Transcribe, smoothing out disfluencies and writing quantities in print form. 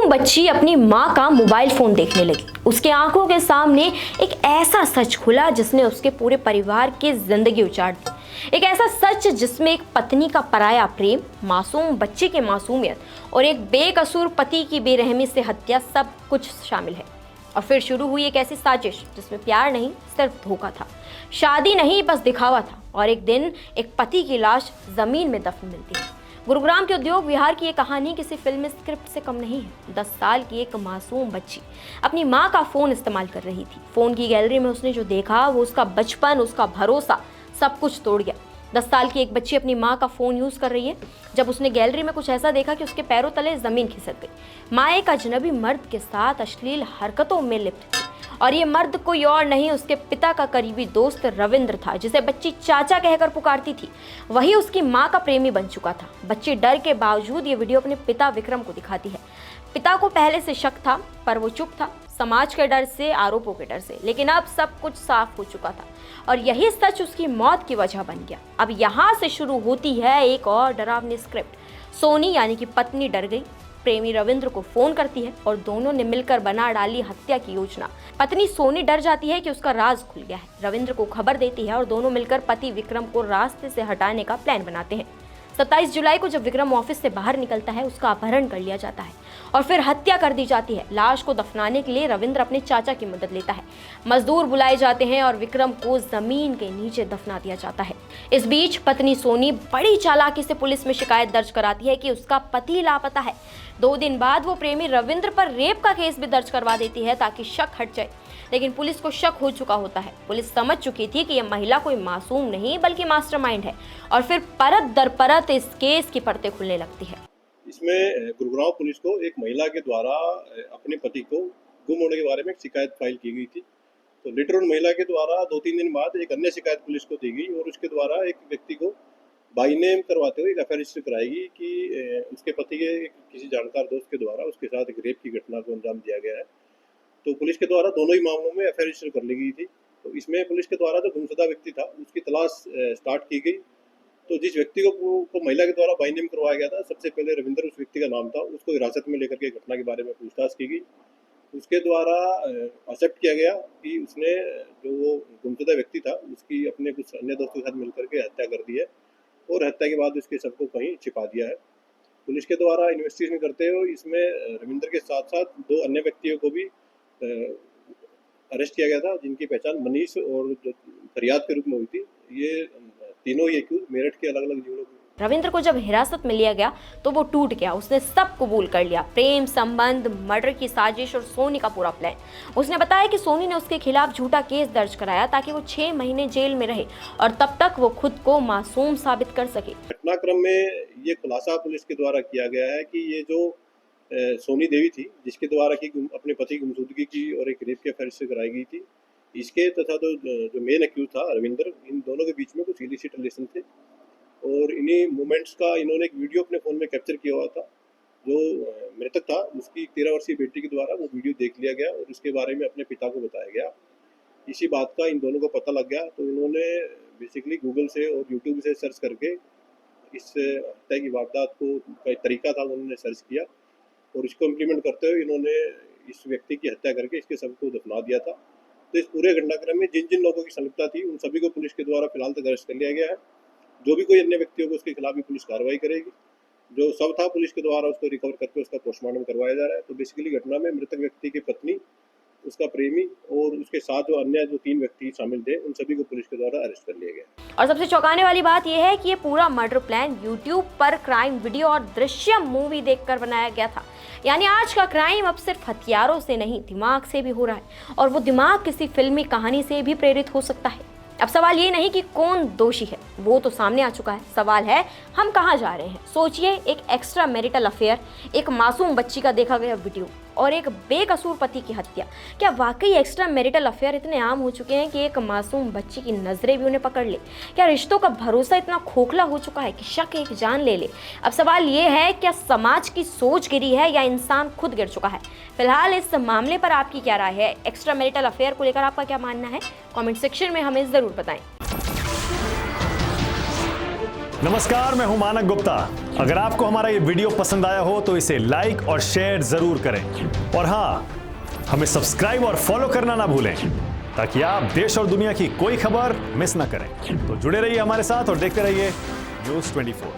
मासूम बच्ची अपनी माँ का मोबाइल फोन देखने लगी। उसके आंखों के सामने एक ऐसा सच खुला जिसने उसके पूरे परिवार की जिंदगी उजाड़ दी। एक ऐसा सच जिसमें एक पत्नी का पराया प्रेम, मासूम बच्ची की मासूमियत और एक बेकसूर पति की बेरहमी से हत्या सब कुछ शामिल है। और फिर शुरू हुई एक ऐसी साजिश जिसमें प्यार नहीं, सिर्फ धोखा था। शादी नहीं, बस दिखावा था। और एक दिन एक पति की लाश जमीन में दफन मिलती है। गुरुग्राम के उद्योग विहार की ये कहानी किसी फिल्म स्क्रिप्ट से कम नहीं है। 10 साल की एक मासूम बच्ची अपनी माँ का फोन इस्तेमाल कर रही थी। फोन की गैलरी में उसने जो देखा वो उसका बचपन, उसका भरोसा सब कुछ तोड़ गया। 10 साल की एक बच्ची अपनी माँ का फोन यूज कर रही है जब उसने गैलरी में कुछ ऐसा देखा कि उसके पैरों तले जमीन खिसक गई। माँ एक अजनबी मर्द के साथ अश्लील हरकतों में लिप्त थी और ये मर्द कोई और नहीं, उसके पिता का करीबी दोस्त रविंद्र था, जिसे बच्ची चाचा कहकर पुकारती थी। वही उसकी माँ का प्रेमी बन चुका था। बच्ची डर के बावजूद ये वीडियो अपने पिता विक्रम को दिखाती है। पिता को पहले से शक था पर वो चुप था, समाज के डर से, आरोपों के डर से। लेकिन अब सब कुछ साफ हो चुका था और यही सच उसकी मौत की वजह बन गया। अब यहाँ से शुरू होती है एक और डरावनी स्क्रिप्ट। सोनी यानी कि पत्नी डर गई, प्रेमी रविंद्र को फोन करती है और दोनों ने मिलकर बना डाली हत्या की योजना। पत्नी सोनी डर जाती है कि उसका राज खुल गया है, रविंद्र को खबर देती है और दोनों मिलकर पति विक्रम को रास्ते से हटाने का प्लान बनाते हैं। 27 जुलाई को जब विक्रम ऑफिस से बाहर निकलता है, उसका अपहरण कर लिया जाता है और फिर हत्या कर दी जाती है। लाश को दफनाने के लिए रविंद्र अपने चाचा की मदद लेता है। मजदूर बुलाए जाते हैं और विक्रम को जमीन के नीचे दफना दिया जाता है। इस बीच पत्नी सोनी बड़ी चालाकी से पुलिस में शिकायत दर्ज कराती है कि उसका पति लापता है। 2 दिन बाद वो प्रेमी रविंद्र पर रेप का केस भी दर्ज करवा देती है ताकि शक हट जाए। लेकिन पुलिस को शक हो चुका होता है। पुलिस समझ चुकी थी कि यह महिला कोई मासूम नहीं बल्कि मास्टरमाइंड है और फिर परत दर परत इस केस की परतें खुलने लगती है। इसमें गुरुग्राम पुलिस को एक महिला के द्वारा अपने पति को गुम होने के बारे में एक शिकायत फाइल की गई थी। तो लेटर ऑन महिला के द्वारा 2-3 दिन बाद एक अन्य शिकायत पुलिस को दी गई और उसके द्वारा एक व्यक्ति को बाई नेम करवाते हुए एक एफआईआर रजिस्टर कराएगी कि उसके पति के किसी जानकार दोस्त के द्वारा उसके साथ एक रेप की घटना को अंजाम दिया गया है। तो पुलिस के द्वारा दोनों ही मामलों में एफआईआर रजिस्टर कर ली गई थी। तो इसमें पुलिस के द्वारा जो गुमशुदा व्यक्ति था उसकी तलाश स्टार्ट की गई। तो जिस व्यक्ति को महिला के द्वारा बाई नेम करवाया गया था, सबसे पहले रविंद्र उस व्यक्ति का नाम था, उसको हिरासत में लेकर के घटना के बारे में पूछताछ की गई। उसके द्वारा एक्सेप्ट किया गया कि उसने जो वो गुमशुदा व्यक्ति था उसकी अपने कुछ अन्य दोस्तों के साथ मिलकर के हत्या कर दी है और हत्या के बाद उसके शव को कहीं छिपा दिया है। पुलिस के द्वारा इन्वेस्टिगेशन करते हुए इसमें रविंद्र के साथ साथ 2 अन्य व्यक्तियों को भी अरेस्ट किया गया था, जिनकी पहचान मनीष और जो फरियाद के रूप में हुई थी। ये तीनों ही एक्यूज मेरठ के अलग अलग जिलों में। रविंद्र को जब हिरासत में लिया गया तो वो टूट गया। उसने सब कबूल कर लिया, प्रेम संबंध, मर्डर की साजिश और सोनी का पूरा प्लान। उसने बताया कि सोनी ने उसके खिलाफ झूठा केस दर्ज कराया ताकि वो 6 महीने जेल में रहे और तब तक वो खुद को मासूम साबित कर सके। घटनाक्रम में ये खुलासा पुलिस के द्वारा किया गया है कि ये जो सोनी देवी थी, जिसके द्वारा की अपने पति की गुमशुदगी की और एक रेप के एफआईआर से कराई गई थी, इसके तथा जो मेन एक्यूज था रविंद्र, इन दोनों के बीच में कुछ इलिसिट रिलेशन थे और इन्हीं मोमेंट्स का इन्होंने एक वीडियो अपने फ़ोन में कैप्चर किया हुआ था। जो मृतक था उसकी 13 वर्षीय बेटी के द्वारा वो वीडियो देख लिया गया और उसके बारे में अपने पिता को बताया गया। इसी बात का इन दोनों को पता लग गया तो इन्होंने बेसिकली गूगल से और यूट्यूब से सर्च करके इस हत्या की वारदात को का एक तरीका था उन्होंने सर्च किया और इसको इम्प्लीमेंट करते हुए इन्होंने इस व्यक्ति की हत्या करके इसके शव को दफना दिया था। तो इस पूरे घटनाक्रम में जिन जिन लोगों की संलिप्तता थी उन सभी को पुलिस के द्वारा फिलहाल तक अरेस्ट कर लिया गया है। जो भी कोई अन्य व्यक्ति होगा उसके खिलाफ भी पुलिस कार्रवाई करेगी। जो शव था पुलिस के द्वारा उसको रिकवर करके उसका पोस्टमार्टम करवाया जा रहा है। तो बेसिकली घटना में मृतक व्यक्ति की पत्नी, उसका प्रेमी और उसके साथ जो अन्य 3 व्यक्ति शामिल थे उन सभी को पुलिस के द्वारा अरेस्ट कर लिया गया। और सबसे चौंकाने वाली बात यह है कि ये पूरा मर्डर प्लान यूट्यूब पर क्राइम वीडियो और दृश्यम मूवी देखकर बनाया गया था। यानी आज का क्राइम अब सिर्फ हथियारों से नहीं, दिमाग से भी हो रहा है और वो दिमाग किसी फिल्मी कहानी से भी प्रेरित हो सकता है। अब सवाल ये नहीं कि कौन दोषी है, वो तो सामने आ चुका है। सवाल है हम कहाँ जा रहे हैं। सोचिए, एक एक्स्ट्रा मैरिटल अफेयर, एक मासूम बच्ची का देखा गया वीडियो और एक बेकसूर पति की हत्या। क्या वाकई एक्स्ट्रा मैरिटल अफेयर इतने आम हो चुके हैं कि एक मासूम बच्ची की नजरें भी उन्हें पकड़ ले? क्या रिश्तों का भरोसा इतना खोखला हो चुका है कि शक एक जान ले ले? अब सवाल ये है, क्या समाज की सोच गिरी है या इंसान खुद गिर चुका है? फिलहाल इस मामले पर आपकी क्या राय है? एक्स्ट्रा मैरिटल अफेयर को लेकर आपका क्या मानना है? कमेंट सेक्शन में हमें जरूर बताएं। नमस्कार, मैं हूं मानक गुप्ता। अगर आपको हमारा ये वीडियो पसंद आया हो तो इसे लाइक और शेयर जरूर करें और हाँ, हमें सब्सक्राइब और फॉलो करना ना भूलें ताकि आप देश और दुनिया की कोई खबर मिस ना करें। तो जुड़े रहिए हमारे साथ और देखते रहिए न्यूज़ 24।